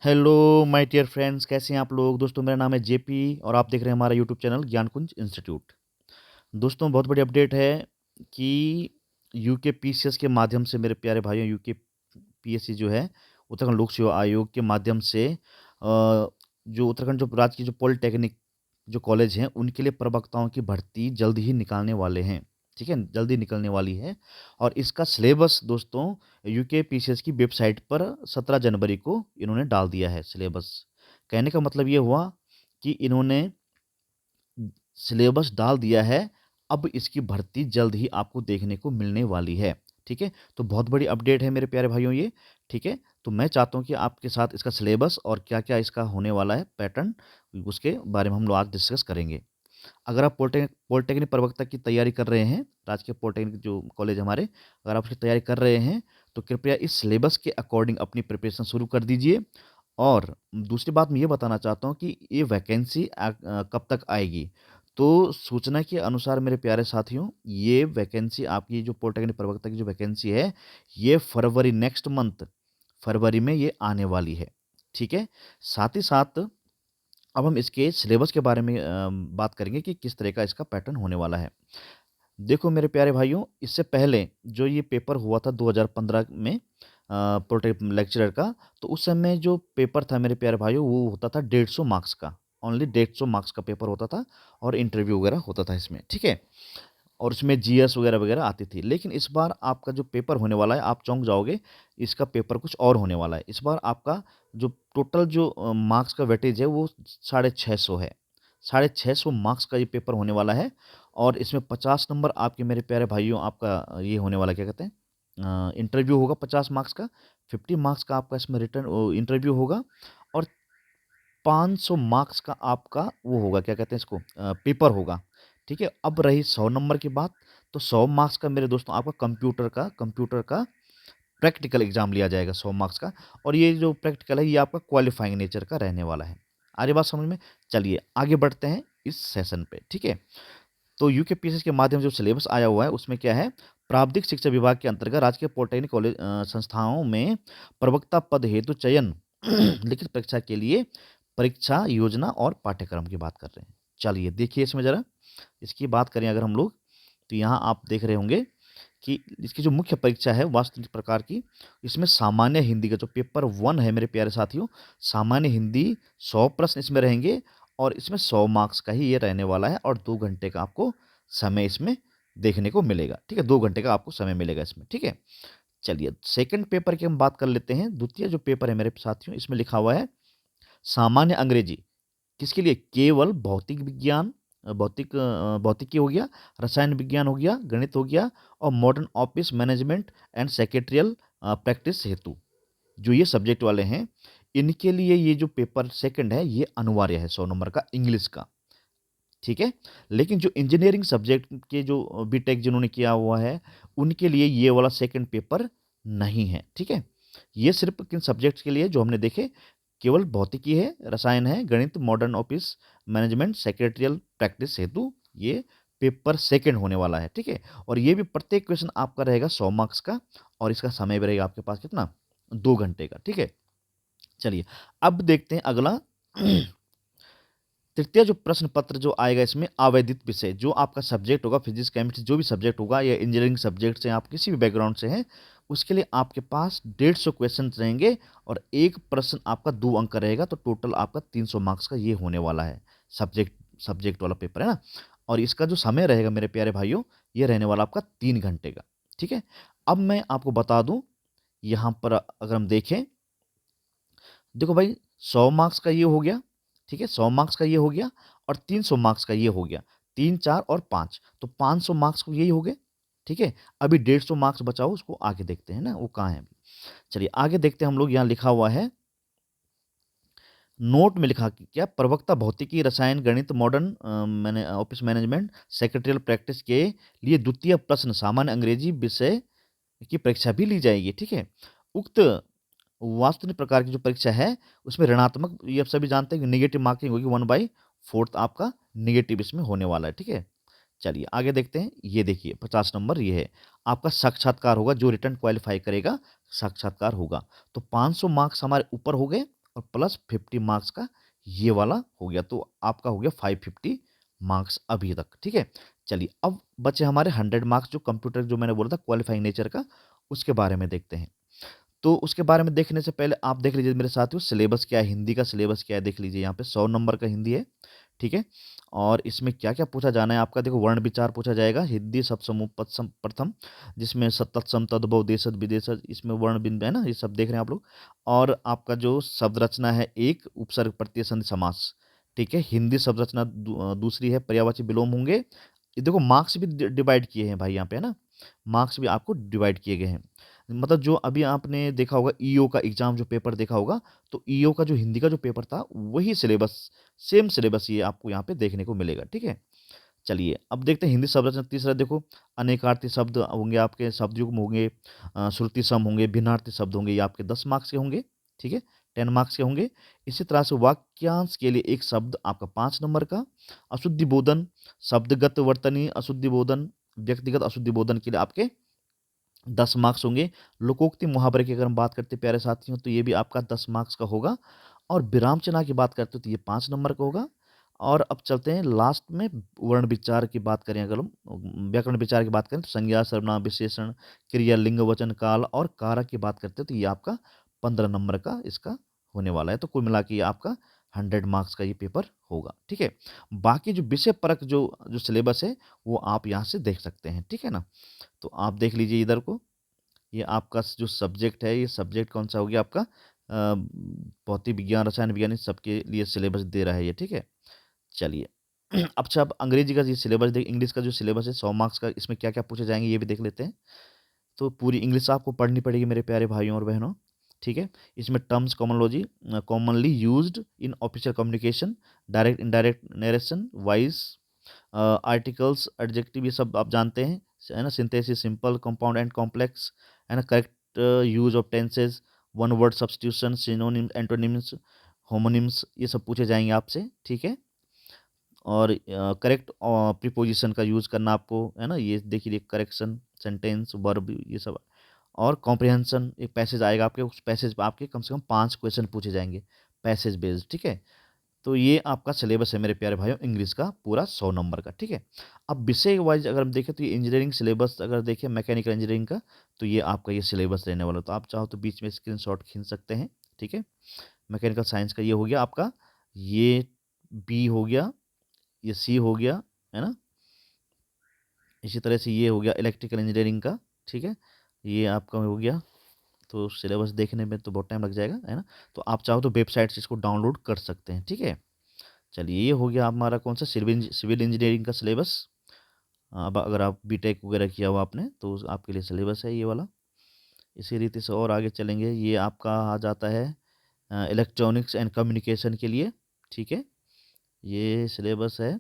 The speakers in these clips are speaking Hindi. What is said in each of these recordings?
हेलो माय डियर फ्रेंड्स, कैसे हैं आप लोग। दोस्तों, मेरा नाम है जेपी और आप देख रहे हैं हमारा यूट्यूब चैनल ज्ञानकुंज इंस्टीट्यूट। दोस्तों, बहुत बड़ी अपडेट है कि यूके पीसीएस के माध्यम से मेरे प्यारे भाइयों, यूके पीएससी जो है उत्तराखंड लोक सेवा आयोग के माध्यम से जो उत्तराखंड जो राज्य की जो पॉलिटेक्निक जो कॉलेज हैं उनके लिए प्रवक्ताओं की भर्ती जल्द ही निकालने वाले हैं। ठीक है, जल्दी निकलने वाली है। और इसका सिलेबस दोस्तों यूके पीसीएस की वेबसाइट पर 17 जनवरी को इन्होंने डाल दिया है सिलेबस। कहने का मतलब ये हुआ कि इन्होंने सिलेबस डाल दिया है, अब इसकी भर्ती जल्द ही आपको देखने को मिलने वाली है। ठीक है, तो बहुत बड़ी अपडेट है मेरे प्यारे भाइयों ये। ठीक है, तो मैं चाहता हूँ कि आपके साथ इसका सिलेबस और क्या-क्या इसका होने वाला है पैटर्न, उसके बारे में हम लोग आज डिस्कस करेंगे। अगर आप पॉलिटेक्निक प्रवक्ता की तैयारी कर रहे हैं, राजकीय पॉलिटेक्निक जो कॉलेज हमारे, अगर आप उसकी तैयारी कर रहे हैं, तो कृपया इस सिलेबस के अकॉर्डिंग अपनी प्रिपरेशन शुरू कर दीजिए। और दूसरी बात मैं ये बताना चाहता हूँ कि ये वैकेंसी कब तक आएगी। तो सूचना के अनुसार मेरे प्यारे साथियों, ये वैकेंसी आपकी जो पॉलिटेक्निक प्रवक्ता की जो वैकेंसी है, ये फरवरी नेक्स्ट मंथ फरवरी में ये आने वाली है। ठीक है? साथ ही साथ अब हम इसके सिलेबस के बारे में बात करेंगे कि किस तरह का इसका पैटर्न होने वाला है। देखो मेरे प्यारे भाइयों, इससे पहले जो ये पेपर हुआ था 2015 में पॉलिटेक्निक लेक्चरर का, तो उस समय जो पेपर था मेरे प्यारे भाइयों, वो होता था 150 मार्क्स का। ओनली 150 मार्क्स का पेपर होता था और इंटरव्यू वगैरह होता था इसमें, ठीक है? और उसमें जीएस वगैरह-वगैरह आती थी। लेकिन इस बार आपका जो पेपर होने वाला है, आप चौंक जाओगे, इसका पेपर कुछ और होने वाला है। इस बार आपका जो टोटल जो मार्क्स का वेटेज है, वो 650 है। 650 मार्क्स का ये पेपर होने वाला है और इसमें 50 नंबर आपके मेरे प्यारे भाइयों, आपका ये होने वाला है, क्या कहते हैं, इंटरव्यू होगा 50 मार्क्स का, 50 मार्क्स का आपका इसमें रिटन इंटरव्यू होगा और 500 मार्क्स का आपका वो होगा, क्या कहते हैं इसको, पेपर होगा। ठीक है? अब रही 100 नंबर की बात, तो 100 मार्क्स का मेरे दोस्तों आपका कंप्यूटर का प्रैक्टिकल एग्ज़ाम लिया जाएगा 100 मार्क्स का। और ये जो प्रैक्टिकल है, ये आपका क्वालिफाइंग नेचर का रहने वाला है। आ रही बात समझ में? चलिए आगे बढ़ते हैं इस सेशन पे, ठीक है? तो यूकेपीएससी के माध्यम से जो सिलेबस आया हुआ है, उसमें क्या है, प्राविधिक शिक्षा विभाग के अंतर्गत राजकीय पॉलिटेक्निक कॉलेज संस्थाओं में प्रवक्ता पद हेतु चयन लिखित परीक्षा के लिए परीक्षा योजना और पाठ्यक्रम की बात कर रहे हैं। चलिए देखिए इसमें ज़रा, इसकी बात करें अगर हम लोग, तो यहाँ आप देख रहे होंगे कि इसकी जो मुख्य परीक्षा है वास्तविक प्रकार की, इसमें सामान्य हिंदी का जो पेपर 1 है मेरे प्यारे साथियों, सामान्य हिंदी 100 प्रश्न इसमें रहेंगे और इसमें 100 मार्क्स का ही ये रहने वाला है और 2 घंटे का आपको समय इसमें देखने को मिलेगा। ठीक है? 2 घंटे का आपको समय मिलेगा इसमें। ठीक है? चलिए सेकंड पेपर की हम बात कर लेते हैं। द्वितीय जो पेपर है मेरे साथियों, इसमें लिखा हुआ है सामान्य अंग्रेजी। किसके लिए? केवल भौतिक विज्ञान, भौतिकी हो गया, रसायन विज्ञान हो गया, गणित हो गया और modern office management and secretarial practice हेतु, जो ये सब्जेक्ट वाले हैं, इनके लिए ये जो पेपर सेकंड है, ये अनिवार्य है 100 नंबर का इंग्लिश का। ठीक है? लेकिन जो इंजीनियरिंग सब्जेक्ट के जो बीटेक जिन्होंने किया हुआ है, उनके लिए ये वाला सेकंड पेपर नहीं है। ठीक है? ये सिर्फ़ किन सब्जेक्ट्स के लिए है जो हमने देखे, केवल भौतिकी है, रसायन है, गणित, modern office management, secretarial practice हेतु ये पेपर सेकंड होने वाला है। ठीक है? और ये भी प्रत्येक क्वेश्चन आपका रहेगा 100 मार्क्स का और इसका समय भी रहेगा आपके पास कितना? 2 घंटे का। ठीक है? चलिए, अब देखते हैं अगला तृतीय जो प्रश्न पत्र जो आएगा, इसमें आवेदित विषय जो आपका सब्जेक्ट होगा, फिजिक्स केमिस्ट्री जो भी सब्जेक्ट होगा या इंजीनियरिंग सब्जेक्ट से आप किसी भी बैकग्राउंड से हैं, उसके लिए आपके पास 150 क्वेश्चन रहेंगे और एक प्रश्न आपका 2 अंक का रहेगा, तो टोटल आपका 300 मार्क्स का ये होने वाला है। सब्जेक्ट सब्जेक्ट वाला पेपर है ना। और इसका जो समय रहेगा मेरे प्यारे भाइयों, ये रहने वाला आपका 3 घंटे का। ठीक है? अब मैं आपको बता दूं, यहाँ पर अगर हम देखें, देखो भाई, 100 मार्क्स का ये हो गया, ठीक है? 100 मार्क्स का ये हो गया और 300 मार्क्स का ये हो गया। 3, 4 और 5, तो 500 मार्क्स को यही हो गए, ठीक है? अभी 150 मार्क्स बचा हुआ, उसको आगे देखते हैं ना, वो कहाँ है अभी। चलिए आगे देखते हैं हम लोग, यहाँ लिखा हुआ है, नोट में लिखा कि क्या प्रवक्ता भौतिकी, रसायन, गणित, modern office management, secretarial practice के लिए द्वितीय प्रश्न सामान्य अंग्रेजी विषय की परीक्षा भी ली जाएगी, ठीक है? उक्त वास्तविक प्रकार की जो परीक्षा है, उसमें ऋणात्मक, ये आप सभी जानते हैं कि नेगेटिव मार्किंग होगी, 1/4 आपका नेगेटिव इसमें होने वाला है, ठीक है? चलिए आगे देखते हैं, ये देखिए 50 नंबर ये है, आपका साक्षात्कार होगा, जो रिटन क्वालीफाई करेगा, साक्षात्कार होगा। तो 500 मार्क्स हमारे ऊपर हो गए और प्लस 50 मार्क्स का ये वाला हो गया, तो आपका हो गया 550 मार्क्स अभी तक, ठीक है। चलिए अब बचे हमारे 100 मार्क्स, जो कंप्यूटर जो मैंने बोला था क्वालिफाइंग नेचर का, उसके बारे में देखते हैं। तो उसके बारे में देखने से पहले आप देख लीजिए मेरे साथियों, सिलेबस क्या है, हिंदी का सिलेबस क्या है, देख लीजिए यहाँ पे 100 नंबर का हिंदी है, ठीक है। और इसमें क्या-क्या पूछा जाना है आपका, देखो वर्ण विचार पूछा जाएगा, हिंदी शब्द समूह पद प्रथम, जिसमें तत्सम तद्भव देशज विदेशज, इसमें वर्ण बिंदु है ना, ये सब देख रहे हैं आप लोग। और आपका जो शब्द रचना है, एक उपसर्ग प्रत्यय संधि समास, ठीक है। हिंदी शब्द रचना दूसरी है, पर्यायवाची विलोम होंगे। ये देखो मार्क्स भी डिवाइड किए हैं भाई यहाँ पे, है ना, मार्क्स भी आपको डिवाइड किए गए हैं। मतलब जो अभी आपने देखा होगा ईओ का एग्जाम जो पेपर देखा होगा, तो ईओ का जो हिंदी का जो पेपर था वही सिलेबस, सेम सिलेबस ये आपको यहाँ पे देखने को मिलेगा, ठीक है। चलिए अब देखते हैं हिंदी शब्द रचना तीसरा, देखो अनेकार्थी शब्द होंगे आपके, शब्द युग्म होंगे, श्रुति सम होंगे, भिन्नार्थी शब्द होंगे, ये आपके 10 मार्क्स के होंगे, ठीक है, 10 मार्क्स के होंगे। इसी तरह से वाक्यांश के लिए एक शब्द आपका 5 नंबर का, अशुद्धि बोधन, शब्दगत वर्तनी अशुद्धि बोधन, व्यक्तिगत अशुद्धि बोधन के लिए आपके 10 मार्क्स होंगे। लोकोक्ति मुहावरे की अगर हम बात करते हैं प्यारे साथियों, तो ये भी आपका 10 मार्क्स का होगा। और विराम चिन्ह की बात करते हो तो ये 5 नंबर का होगा। और अब चलते हैं लास्ट में, वर्ण विचार की बात करें, अगर हम व्याकरण विचार की बात करें, तो संज्ञा सर्वनाम विशेषण क्रिया लिंग वचन काल और कारक की बात करते हैं, तो ये आपका 15 नंबर का इसका होने वाला है। तो कुल मिला के ये आपका 100 मार्क्स का ये पेपर होगा, ठीक है। बाकी जो विषय परक जो जो सिलेबस है वो आप यहाँ से देख सकते हैं, ठीक है ना। तो आप देख लीजिए इधर को, ये आपका जो सब्जेक्ट है, ये सब्जेक्ट कौन सा हो गया आपका, भौतिक विज्ञान, रसायन विज्ञान, इस सबके लिए सिलेबस दे रहा है ये, ठीक है। चलिए अच्छा अब अंग्रेजी का ये सिलेबस देख, इंग्लिश का जो सिलेबस है 100 मार्क्स का, इसमें क्या क्या पूछे जाएंगे ये भी देख लेते हैं। तो पूरी इंग्लिश आपको पढ़नी पड़ेगी मेरे प्यारे भाइयों और बहनों, ठीक है। इसमें टर्म्स कॉमनोलॉजी, commonly used in official communication, direct indirect narration, voice, articles, adjective, ये सब आप जानते हैं, है ना। Synthesis, simple, compound and complex, है ना। Correct use of tenses, one word substitution, synonyms, antonyms, homonyms, ये सब पूछे जाएंगे आपसे, ठीक है। और करेक्ट प्रीपोजिशन का यूज़ करना आपको, है ना, ये देखिए करेक्शन, सेंटेंस, वर्ब, ये सब। और कॉम्प्रिहेंशन, एक पैसेज आएगा आपके, उस पैसेज पे आपके कम से कम 5 क्वेश्चन पूछे जाएंगे पैसेज बेस्ड, ठीक है। तो ये आपका सिलेबस है मेरे प्यारे भाइयों, इंग्लिश का पूरा 100 नंबर का, ठीक है। अब विषय वाइज अगर हम देखें तो ये इंजीनियरिंग सिलेबस अगर देखें, मैकेनिकल इंजीनियरिंग का, तो ये आपका ये सिलेबस रहने वाला, तो आप चाहो तो बीच में स्क्रीनशॉट खींच सकते हैं, ठीक है। मैकेनिकल साइंस का ये हो गया आपका, ये बी हो गया, ये सी हो गया, है ना। इसी तरह से ये हो गया इलेक्ट्रिकल इंजीनियरिंग का, ठीक है, ये आपका हो गया। तो सिलेबस देखने में तो बहुत टाइम लग जाएगा, है ना। तो आप चाहो तो वेबसाइट से इसको डाउनलोड कर सकते हैं, ठीक है। चलिए ये हो गया हमारा कौन सा, सिविल इंजीनियरिंग का सिलेबस। अब अगर आप बीटेक वगैरह किया हुआ आपने, तो आपके लिए सिलेबस है ये वाला। इसी रीति से और आगे चलेंगे, ये आपका आ जाता है इलेक्ट्रॉनिक्स एंड कम्युनिकेशन के लिए, ठीक है, ये सिलेबस है।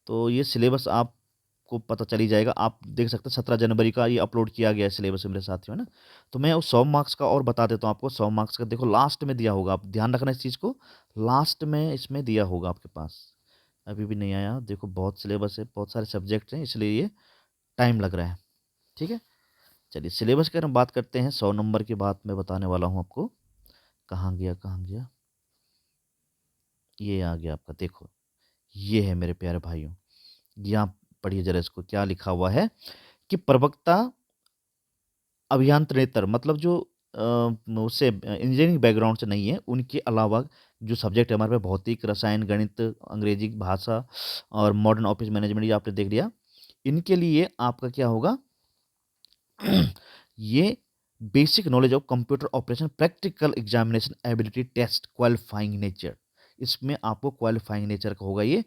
तो ये सिलेबस आपको पता चल ही जाएगा, आप देख सकते हैं 17 जनवरी का ये अपलोड किया गया है सिलेबस मेरे साथियों, है ना। तो मैं उस 100 मार्क्स का और बता देता हूँ आपको, 100 मार्क्स का देखो लास्ट में दिया होगा, आप ध्यान रखना इस चीज़ को, लास्ट में इसमें दिया होगा आपके पास, अभी भी नहीं आया, देखो बहुत सिलेबस है, बहुत सारे सब्जेक्ट हैं, इसलिए ये टाइम लग रहा है, ठीक है। चलिए सिलेबस की अगर हम बात करते हैं, 100 नंबर की बात मैं बताने वाला हूँ आपको, कहाँ गया कहाँ गया, ये आ गया आपका, देखो ये है मेरे प्यारे भाइयों, यहाँ पढ़िए जरा इसको, क्या लिखा हुआ है कि प्रवक्ता अभियांत्रेतर, मतलब जो उससे इंजीनियरिंग बैकग्राउंड से नहीं है, उनके अलावा जो सब्जेक्ट है हमारे पास, भौतिक, रसायन, गणित, अंग्रेजी भाषा और मॉडर्न ऑफिस मैनेजमेंट, ये आपने देख लिया, इनके लिए आपका क्या होगा ये basic knowledge of computer operation practical examination ability test qualifying nature, इसमें आपको क्वालिफाइंग नेचर का होगा ये।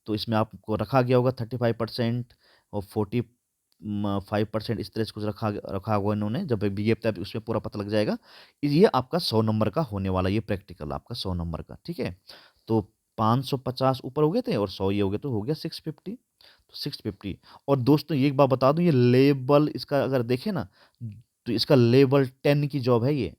तो इसमें आपको रखा गया होगा 35% और 45% इस तरह से कुछ रखा रखा होगा इन्होंने, जब बीए तब उसमें पूरा पता लग जाएगा। ये आपका 100 नंबर का होने वाला, ये प्रैक्टिकल आपका 100 नंबर का, ठीक है। तो 550 ऊपर हो गए थे और 100 ये हो गए, तो हो गया 650, तो 650। और दोस्तों ये एक बात बता दूं, ये लेवल इसका अगर देखें ना, तो इसका लेवल 10 की जॉब है ये,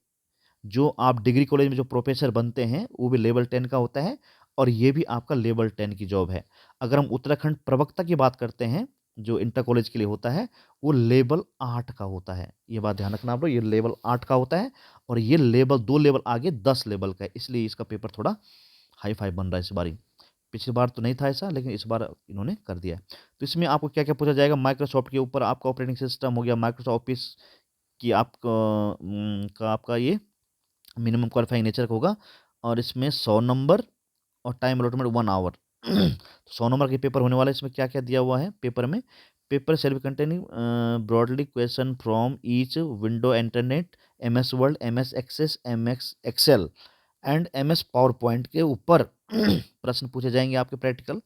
जो आप डिग्री कॉलेज में जो प्रोफेसर बनते हैं वो भी लेवल 10 का होता है, और ये भी आपका लेवल 10 की जॉब है। अगर हम उत्तराखंड प्रवक्ता की बात करते हैं, जो इंटर कॉलेज के लिए होता है वो लेवल 8 का होता है। ये बात ध्यान रखना आप लोग, ये लेवल 8 का होता है और ये लेवल 2 लेवल आगे 10 लेवल का है, इसलिए इसका पेपर थोड़ा हाई फाई बन रहा है इस बारी। पिछली बार तो नहीं था ऐसा, लेकिन इस बार इन्होंने कर दिया है। तो इसमें आपको क्या क्या पूछा जाएगा, माइक्रोसॉफ्ट के ऊपर आपका ऑपरेटिंग सिस्टम हो गया, माइक्रोसॉफ्ट ऑफिस की आपका ये मिनिमम क्वालिफाइंग नेचर का होगा और इसमें 100 नंबर और टाइम अलॉटमेंट 1 आवर। तो 100 नंबर के पेपर होने वाला है। इसमें क्या-क्या दिया हुआ है पेपर में? Paper shall be containing broadly question from each window internet, MS Word, MS Access, MS Excel and MS PowerPoint के ऊपर प्रश्न पूछे जाएँगे आपके प्रैक्टिकल,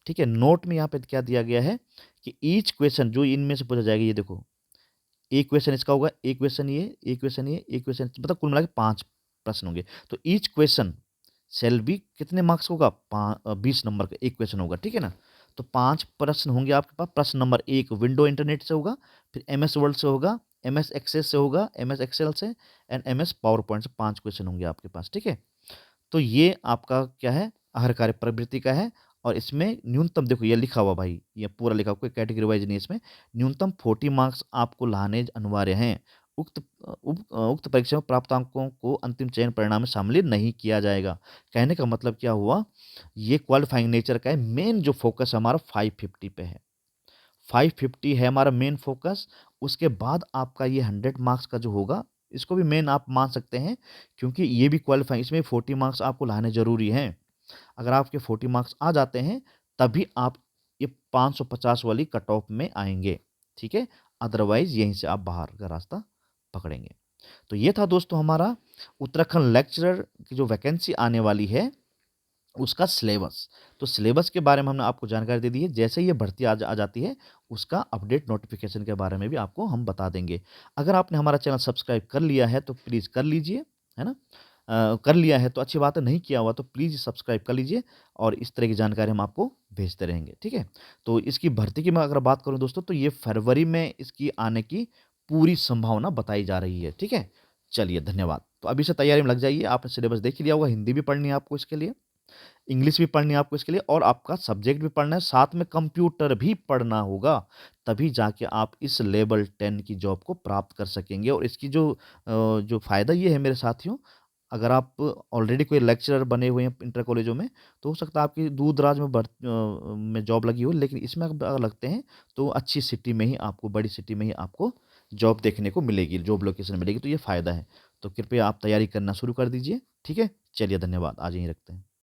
ठीक है? नोट में यहाँ पे क्या दिया गया है कि ईच क्वेश्चन जो इनमें से पूछा जाएगा, ये देखो, एक क्वेश्चन इसका होगा, एक क्वेश्चन ये, एक क्वेश्चन ये, एक क्वेश्चन, मतलब कुल मिला के 5 प्रश्न होंगे। तो ईच क्वेश्चन शैल बी कितने मार्क्स होगा? 20 नंबर का एक क्वेश्चन होगा, ठीक है ना? तो 5 प्रश्न होंगे आपके पास। प्रश्न नंबर 1 विंडो इंटरनेट से होगा, फिर एमएस वर्ड से होगा, एमएस एक्सेस से होगा, एमएस एक्सेल से एंड एमएस पावर पॉइंट से 5 क्वेश्चन होंगे आपके पास, ठीक है? तो ये आपका क्या है, आहार कार्य प्रवृत्ति का है और इसमें न्यूनतम देखो ये लिखा हुआ भाई, ये पूरा लिखा हुआ, कोई कैटेगरी वाइज नहीं है इसमें। न्यूनतम 40 मार्क्स आपको लाने अनिवार्य हैं। उक्त परीक्षा में प्राप्त अंकों को अंतिम चयन परिणाम में शामिल नहीं किया जाएगा। कहने का मतलब क्या हुआ, ये क्वालिफाइंग नेचर का है। मेन जो फोकस हमारा 550 पे है, 550 है हमारा मेन फोकस। उसके बाद आपका ये 100 मार्क्स का जो होगा, इसको भी मेन आप मान सकते हैं, क्योंकि ये भी क्वालिफाइंग, इसमें 40 मार्क्स आपको लाने ज़रूरी हैं। अगर आपके 40 मार्क्स आ जाते हैं, तभी आप ये 550 वाली कट ऑफ में आएँगे, ठीक है? अदरवाइज़ यहीं से आप बाहर का रास्ता पकड़ेंगे। तो ये था दोस्तों हमारा उत्तराखंड लेक्चरर की जो वैकेंसी आने वाली है, उसका सिलेबस। तो सिलेबस के बारे में हमने आपको जानकारी दे दी है। जैसे ही ये भर्ती आ जाती है, उसका अपडेट नोटिफ़िकेशन के बारे में भी आपको हम बता देंगे। अगर आपने हमारा चैनल सब्सक्राइब कर लिया है, तो प्लीज़ कर लीजिए, है ना? कर लिया है तो अच्छी बात है, नहीं किया हुआ तो प्लीज़ सब्सक्राइब कर लीजिए और इस तरह की जानकारी हम आपको भेजते रहेंगे, ठीक है? तो इसकी भर्ती की मैं अगर बात करूँ दोस्तों, तो ये फरवरी में इसकी आने की पूरी संभावना बताई जा रही है, ठीक है? चलिए धन्यवाद। तो अभी से तैयारी में लग जाइए, आपने सिलेबस देख ही लिया होगा, हिंदी भी पढ़नी है आपको इसके लिए, इंग्लिश भी पढ़नी है आपको इसके लिए और आपका सब्जेक्ट भी पढ़ना है, साथ में कंप्यूटर भी पढ़ना होगा, तभी जाके आप इस लेवल 10 की जॉब को प्राप्त कर सकेंगे। और इसकी जो फ़ायदा ये है मेरे साथियों, अगर आप ऑलरेडी कोई लेक्चरर बने हुए हैं इंटर कॉलेजों में, तो हो सकता है आपकी दूर-दराज में में जॉब लगी हो, लेकिन इसमें अगर लगते हैं, तो अच्छी सिटी में ही आपको, बड़ी सिटी में ही आपको जॉब देखने को मिलेगी, जॉब लोकेशन मिलेगी, तो ये फ़ायदा है। तो कृपया आप तैयारी करना शुरू कर दीजिए, ठीक है? चलिए धन्यवाद, आज यहीं रखते हैं।